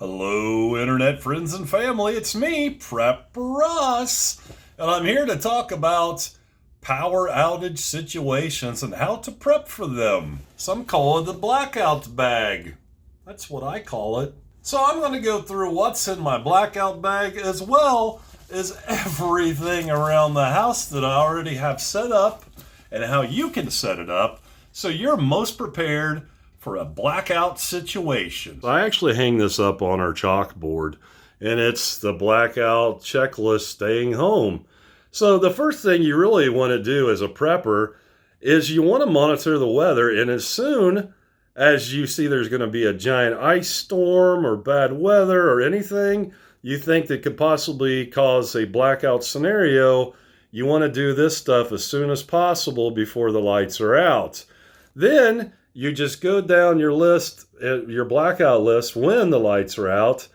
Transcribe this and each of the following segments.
Hello, internet friends and family. It's me, Prep Russ, and I'm here to talk about power outage situations and how to prep for them. Some call it the blackout bag. That's what I call it. So I'm going to go through what's in my blackout bag as well as everything around the house that I already have set up and how you can set it up so you're most prepared for a blackout situation. I actually hang this up on our chalkboard, and it's the Blackout Checklist staying home. So the first thing you really want to do as a prepper is you want to monitor the weather, and as soon as you see there's going to be a giant ice storm or bad weather or anything you think that could possibly cause a blackout scenario, you want to do this stuff as soon as possible before the lights are out. Then you just go down your list, your blackout list, when the lights are out.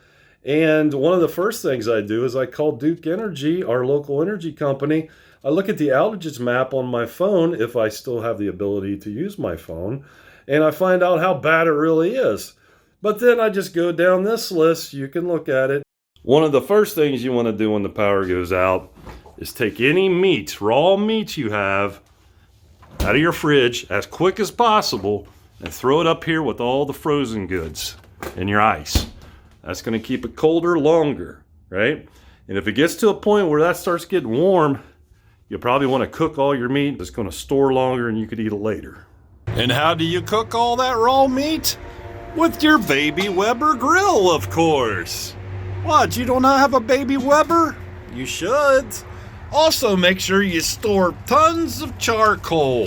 And one of the first things I do is I call Duke Energy, our local energy company. I look at the outages map on my phone, if I still have the ability to use my phone, and I find out how bad it really is. But then I just go down this list. You can look at it. One of the first things you want to do when the power goes out is take any meat, raw meat you have, out of your fridge as quick as possible and throw it up here with all the frozen goods and your ice. That's going to keep it colder longer, right? And if it gets to a point where that starts getting warm, you'll probably want to cook all your meat. It's going to store longer and you could eat it later. And how do you cook all that raw meat? With your Baby Weber grill, of course. What, you don't have a Baby Weber? You should. Also, make sure you store tons of charcoal.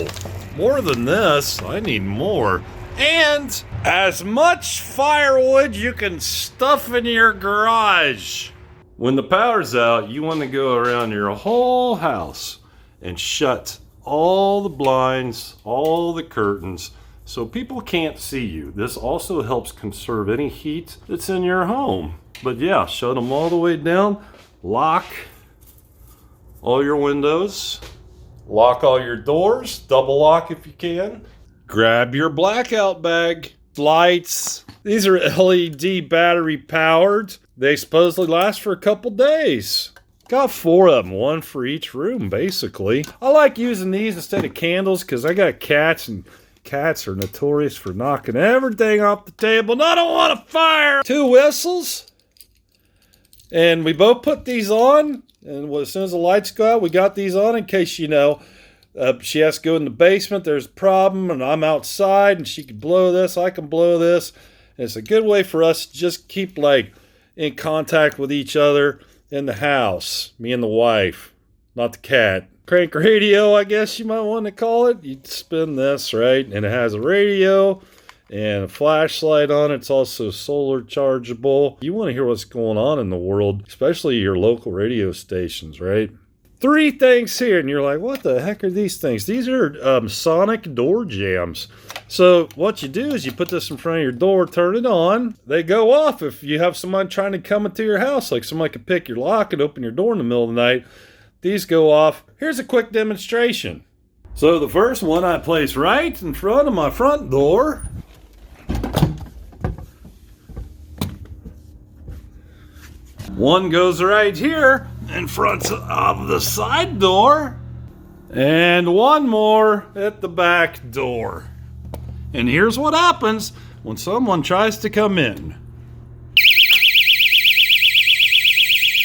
More than this, I need more. And as much firewood you can stuff in your garage. When the power's out, you want to go around your whole house and shut all the blinds, all the curtains, so people can't see you. This also helps conserve any heat that's in your home. But yeah, shut them all the way down, lock all your windows, lock all your doors, double lock if you can. Grab your blackout bag, lights. These are LED battery powered. They supposedly last for a couple days. Got 4 of them, one for each room basically. I like using these instead of candles because I got cats, and cats are notorious for knocking everything off the table, and I don't want a fire. 2 whistles. And we both put these on. And as soon as the lights go out, we got these on in case, she has to go in the basement, there's a problem, and I'm outside, and she can blow this, I can blow this. And it's a good way for us to just keep, in contact with each other in the house, me and the wife, not the cat. Crank radio, I guess you might want to call it. You spin this, right? And it has a radio and a flashlight on it. It's also solar chargeable. You want to hear what's going on in the world, especially your local radio stations, right? 3 things here, and you're like, what the heck are these things? These are sonic door jams. So what you do is you put this in front of your door, turn it on. They go off if you have someone trying to come into your house, like somebody could pick your lock and open your door in the middle of the night. These go off. Here's a quick demonstration. So the first one I place right in front of my front door. One goes right here in front of the side door, and one more at the back door. And here's what happens when someone tries to come in.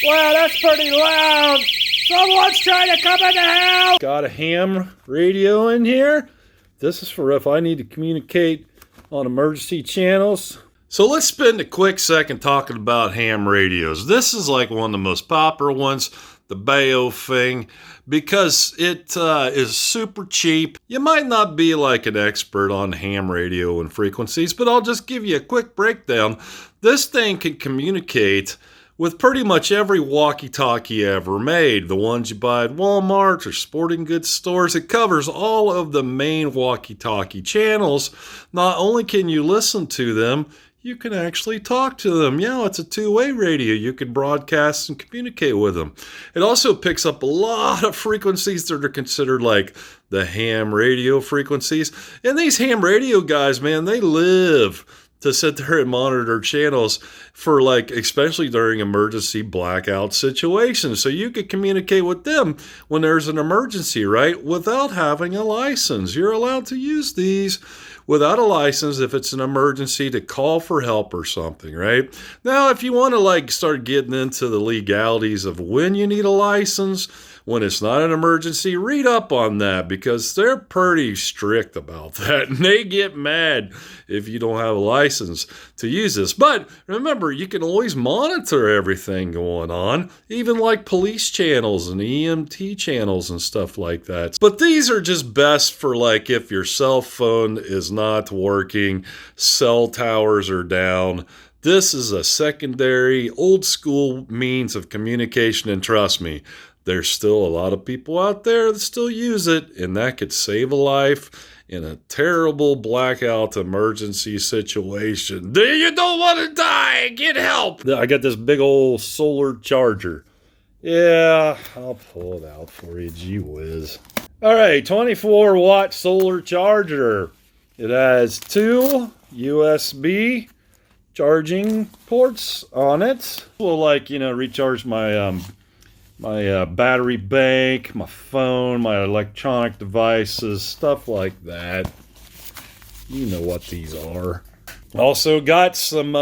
Wow, that's pretty loud. Someone's trying to come in the house. Got a ham radio in here. This is for if I need to communicate on emergency channels. So let's spend a quick second talking about ham radios. This is like one of the most popular ones, the Bayo thing, because it is super cheap. You might not be like an expert on ham radio and frequencies, but I'll just give you a quick breakdown. This thing can communicate with pretty much every walkie-talkie ever made. The ones you buy at Walmart or sporting goods stores. It covers all of the main walkie-talkie channels. Not only can you listen to them, you can actually talk to them. Yeah, it's a 2-way radio. You can broadcast and communicate with them. It also picks up a lot of frequencies that are considered like the ham radio frequencies. And these ham radio guys, man, they live to sit there and monitor channels for, like, especially during emergency blackout situations. So you could communicate with them when there's an emergency, right? Without having a license. You're allowed to use these without a license if it's an emergency to call for help or something, right? Now, if you want to, like, start getting into the legalities of when you need a license, when it's not an emergency, read up on that, because they're pretty strict about that. And they get mad if you don't have a license to use this. But remember, you can always monitor everything going on, even like police channels and EMT channels and stuff like that. But these are just best for, like, if your cell phone is not working, cell towers are down. This is a secondary, old school means of communication, and trust me, there's still a lot of people out there that still use it, and that could save a life in a terrible blackout emergency situation. You don't want to die! Get help! I got this big old solar charger. Yeah, I'll pull it out for you, gee whiz. Alright, 24-watt solar charger. It has 2 USB charging ports on it. Will, like, recharge my my battery bank, my phone, my electronic devices, stuff like that. You know what these are. Also got some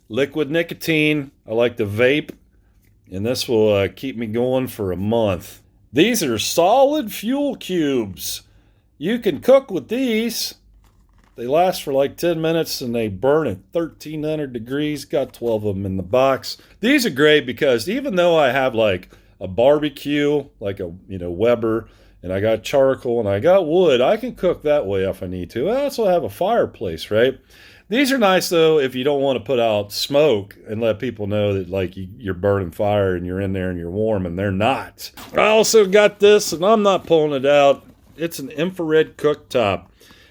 liquid nicotine. I like to vape, and this will keep me going for a month. These are solid fuel cubes. You can cook with these. They last for like 10 minutes and they burn at 1300 degrees. Got 12 of them in the box. These are great because even though I have like a barbecue, like a Weber, and I got charcoal and I got wood, I can cook that way if I need to. I also have a fireplace, right? These are nice though if you don't want to put out smoke and let people know that, like, you're burning fire and you're in there and you're warm, and they're not. I also got this, and I'm not pulling it out. It's an infrared cooktop.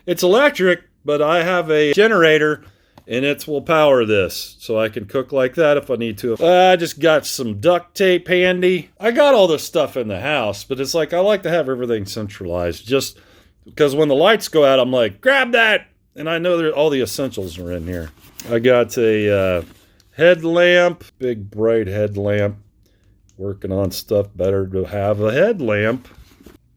It's electric, but I have a generator, and it will power this, so I can cook like that if I need to. I just got some duct tape handy. I got all this stuff in the house, but it's like I like to have everything centralized, just because when the lights go out, I'm like, grab that! And I know that all the essentials are in here. I got a headlamp, big bright headlamp. Working on stuff, better to have a headlamp.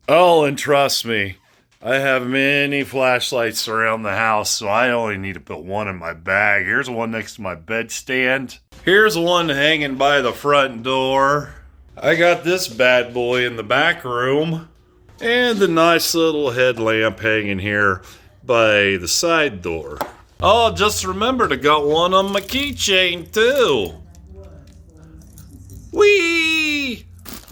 Oh, and trust me, I have many flashlights around the house, so I only need to put one in my bag. Here's one next to my bedstand. Here's one hanging by the front door. I got this bad boy in the back room. And the nice little headlamp hanging here by the side door. Oh, just remember to got one on my keychain too. Whee!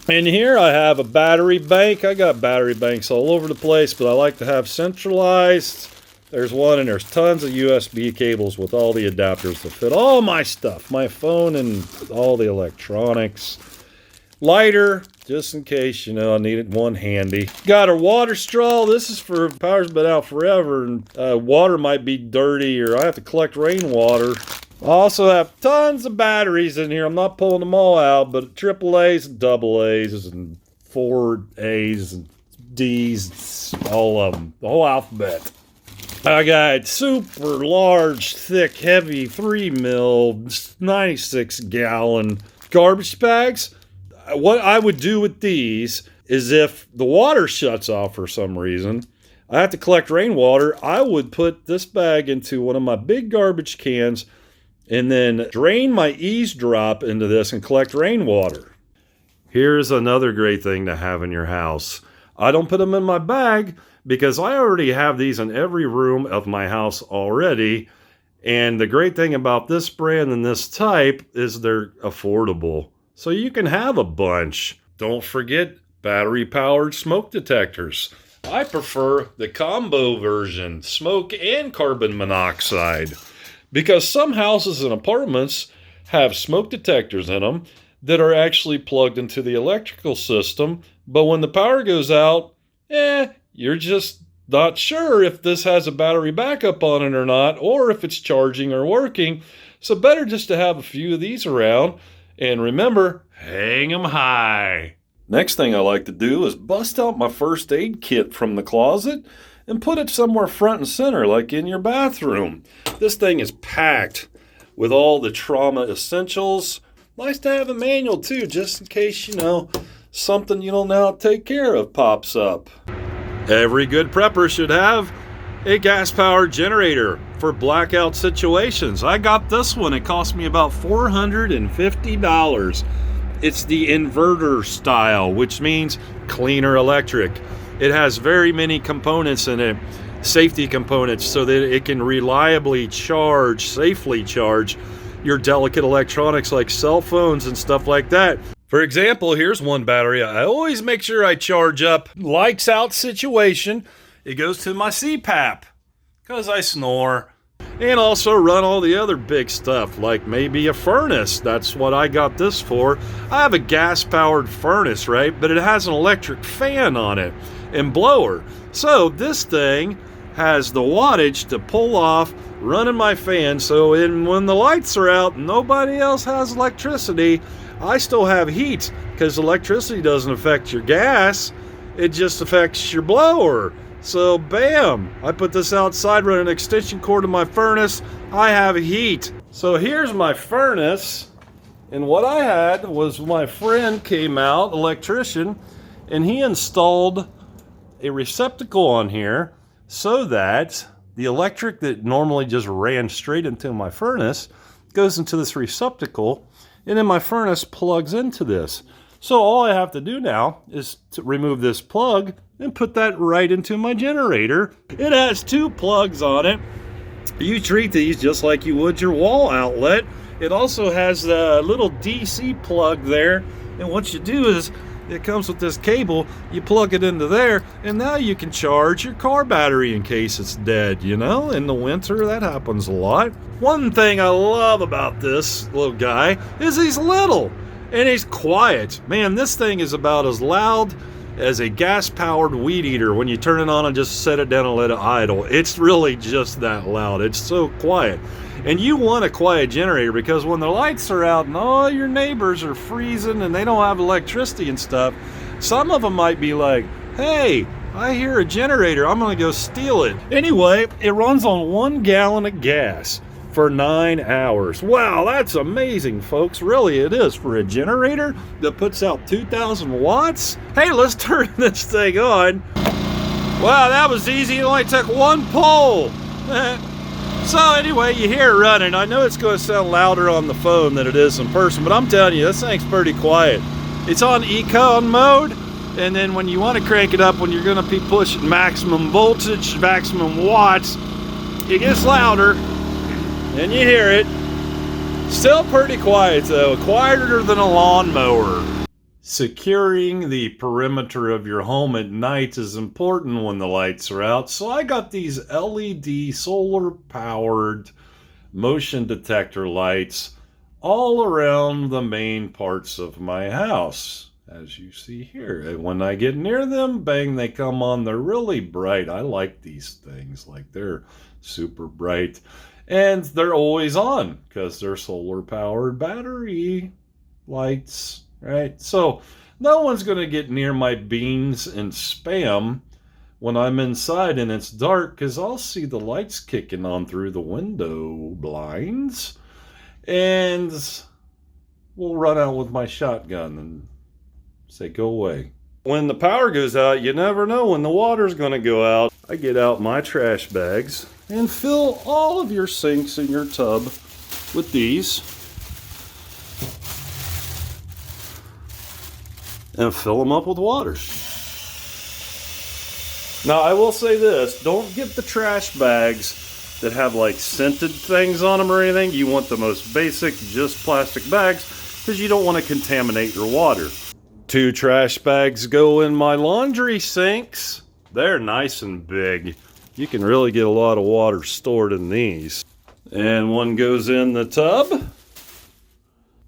And here I have a battery bank. I got battery banks all over the place, but I like to have centralized. There's one, and there's tons of USB cables with all the adapters to fit all my stuff, my phone and all the electronics. Lighter, just in case, I needed one handy. Got a water straw. This is for power's been out forever, and water might be dirty, or I have to collect rainwater. I also have tons of batteries in here. I'm not pulling them all out, but AAAs and AA's and 4A's and D's, all of them, the whole alphabet. I got super large, thick, heavy 3 mil, 96 gallon garbage bags. What I would do with these is if the water shuts off for some reason, I have to collect rainwater, I would put this bag into one of my big garbage cans and then drain my eavesdrop into this and collect rainwater. Here's another great thing to have in your house. I don't put them in my bag because I already have these in every room of my house already. And the great thing about this brand and this type is they're affordable. So you can have a bunch. Don't forget battery-powered smoke detectors. I prefer the combo version, smoke and carbon monoxide, because some houses and apartments have smoke detectors in them that are actually plugged into the electrical system, but when the power goes out, you're just not sure if this has a battery backup on it or not, or if it's charging or working. So better just to have a few of these around. And remember, hang them high. Next thing I like to do is bust out my first aid kit from the closet and put it somewhere front and center, like in your bathroom. This thing is packed with all the trauma essentials. Nice to have a manual too, just in case, something you don't know how to take care of pops up. Every good prepper should have a gas-powered generator for blackout situations. I got this one. It cost me about $450. It's the inverter style, which means cleaner electric. It has very many components in it, safety components, so that it can reliably charge, safely charge your delicate electronics like cell phones and stuff like that. For example, here's one battery. I always make sure I charge up. Lights out situation, it goes to my CPAP because I snore. And also run all the other big stuff, like maybe a furnace. That's what I got this for. I have a gas-powered furnace, right? But it has an electric fan on it and blower. So this thing has the wattage to pull off running my fan. So when the lights are out and nobody else has electricity, I still have heat, because electricity doesn't affect your gas. It just affects your blower. So bam, I put this outside, run an extension cord to my furnace, I have heat. So here's my furnace, and what I had was my friend came out, electrician, and he installed a receptacle on here so that the electric that normally just ran straight into my furnace goes into this receptacle, and then my furnace plugs into this. So all I have to do now is to remove this plug and put that right into my generator. It has 2 plugs on it. You treat these just like you would your wall outlet. It also has a little DC plug there. And what you do is, it comes with this cable, you plug it into there, and now you can charge your car battery in case it's dead, in the winter. That happens a lot. One thing I love about this little guy is he's little and he's quiet. Man, this thing is about as loud as a gas-powered weed eater when you turn it on and just set it down and let it idle. It's really just that loud. It's so quiet. And you want a quiet generator, because when the lights are out and all your neighbors are freezing and they don't have electricity and stuff, some of them might be like, hey, I hear a generator, I'm gonna go steal it. Anyway, it runs on 1 gallon of gas for 9 hours. Wow, that's amazing, folks. Really, it is, for a generator that puts out 2,000 watts. Hey, let's turn this thing on. Wow, that was easy. It only took 1 pull. So anyway, you hear it running. I know it's going to sound louder on the phone than it is in person, but I'm telling you, this thing's pretty quiet. It's on econ mode, and then when you want to crank it up, when you're going to be pushing maximum voltage, maximum watts, it gets louder, and you hear it. Still pretty quiet though, quieter than a lawnmower. Securing the perimeter of your home at night is important when the lights are out. So I got these LED solar-powered motion detector lights all around the main parts of my house, as you see here. And when I get near them, bang, they come on. They're really bright. I like these things. Like, they're super bright. And they're always on because they're solar-powered battery lights. Right? So no one's going to get near my beans and spam when I'm inside and it's dark, because I'll see the lights kicking on through the window blinds, and we'll run out with my shotgun and say, go away. When the power goes out, you never know when the water's going to go out. I get out my trash bags and fill all of your sinks in your tub with these. And fill them up with water. Now, I will say this, don't get the trash bags that have like scented things on them or anything. You want the most basic, just plastic bags, because you don't want to contaminate your water. 2 trash bags go in my laundry sinks. They're nice and big. You can really get a lot of water stored in these. And 1 goes in the tub.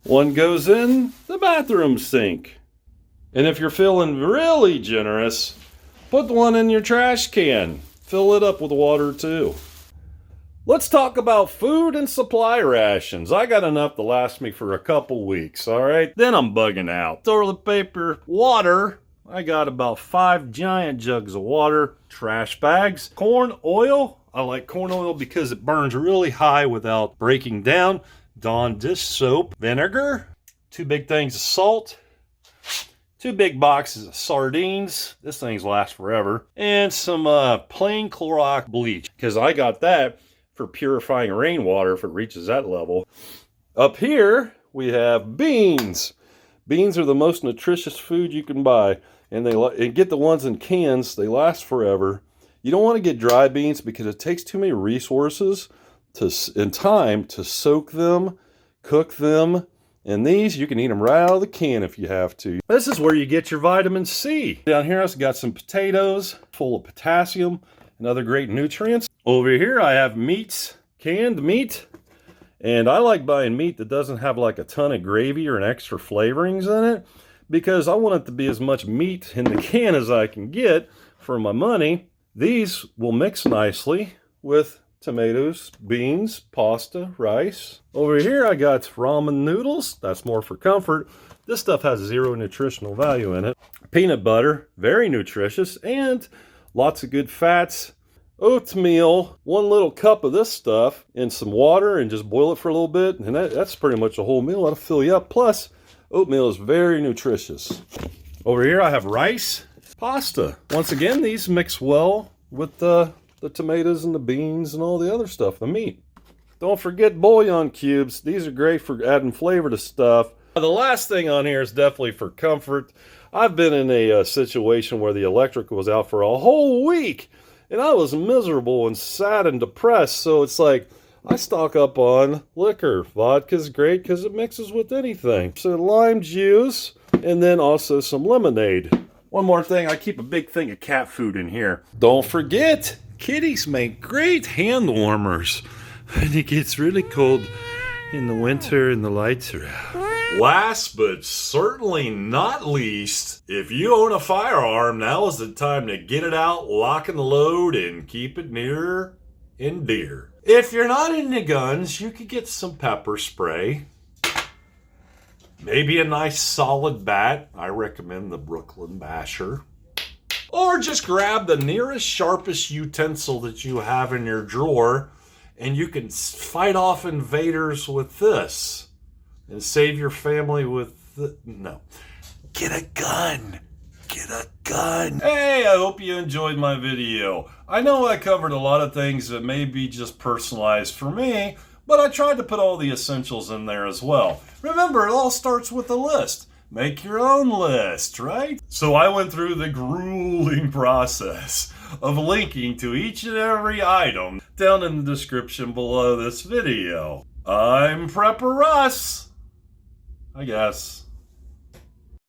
1 goes in the bathroom sink. And if you're feeling really generous, put 1 in your trash can. Fill it up with water too. Let's talk about food and supply rations. I got enough to last me for a couple weeks, all right? Then I'm bugging out. Toilet paper, water. I got about 5 giant jugs of water, trash bags, corn oil. I like corn oil because it burns really high without breaking down. Dawn dish soap, vinegar, 2 big things of salt, 2 big boxes of sardines. This thing's last forever. And some plain Clorox bleach, because I got that for purifying rainwater if it reaches that level. Up here, we have beans. Beans are the most nutritious food you can buy. And get the ones in cans, they last forever. You don't want to get dry beans because it takes too many resources and time to soak them, cook them. And these, you can eat them right out of the can if you have to. This is where you get your vitamin C. Down here, I've got some potatoes full of potassium and other great nutrients. Over here, I have meats, canned meat. And I like buying meat that doesn't have like a ton of gravy or an extra flavorings in it, because I want it to be as much meat in the can as I can get for my money. These will mix nicely with tomatoes, beans, pasta, rice. Over here I got ramen noodles. That's more for comfort. This stuff has 0 nutritional value in it. Peanut butter, very nutritious, and lots of good fats. Oatmeal, 1 little cup of this stuff in some water and just boil it for a little bit, and that's pretty much a whole meal. That'll fill you up. Plus, oatmeal is very nutritious. Over here I have rice, pasta. Once again, these mix well with the tomatoes and the beans and all the other stuff, the meat. Don't forget bouillon cubes. These are great for adding flavor to stuff. The last thing on here is definitely for comfort. I've been in a situation where the electric was out for a whole week, and I was miserable and sad and depressed. So it's like, I stock up on liquor. Vodka's great because it mixes with anything. So lime juice, and then also some lemonade. One more thing, I keep a big thing of cat food in here. Don't forget, kitties make great hand warmers when it gets really cold in the winter and the lights are out. Last but certainly not least, if you own a firearm, now is the time to get it out, lock and load, and keep it near and dear. If you're not into guns, you could get some pepper spray. Maybe a nice solid bat. I recommend the Brooklyn Basher. Or just grab the nearest, sharpest utensil that you have in your drawer, and you can fight off invaders with this. And save your family with no. Get a gun. Get a gun. Hey, I hope you enjoyed my video. I know I covered a lot of things that may be just personalized for me, but I tried to put all the essentials in there as well. Remember, it all starts with a list. Make your own list, right? So I went through the grueling process of linking to each and every item down in the description below this video. I'm Prepper Russ, I guess.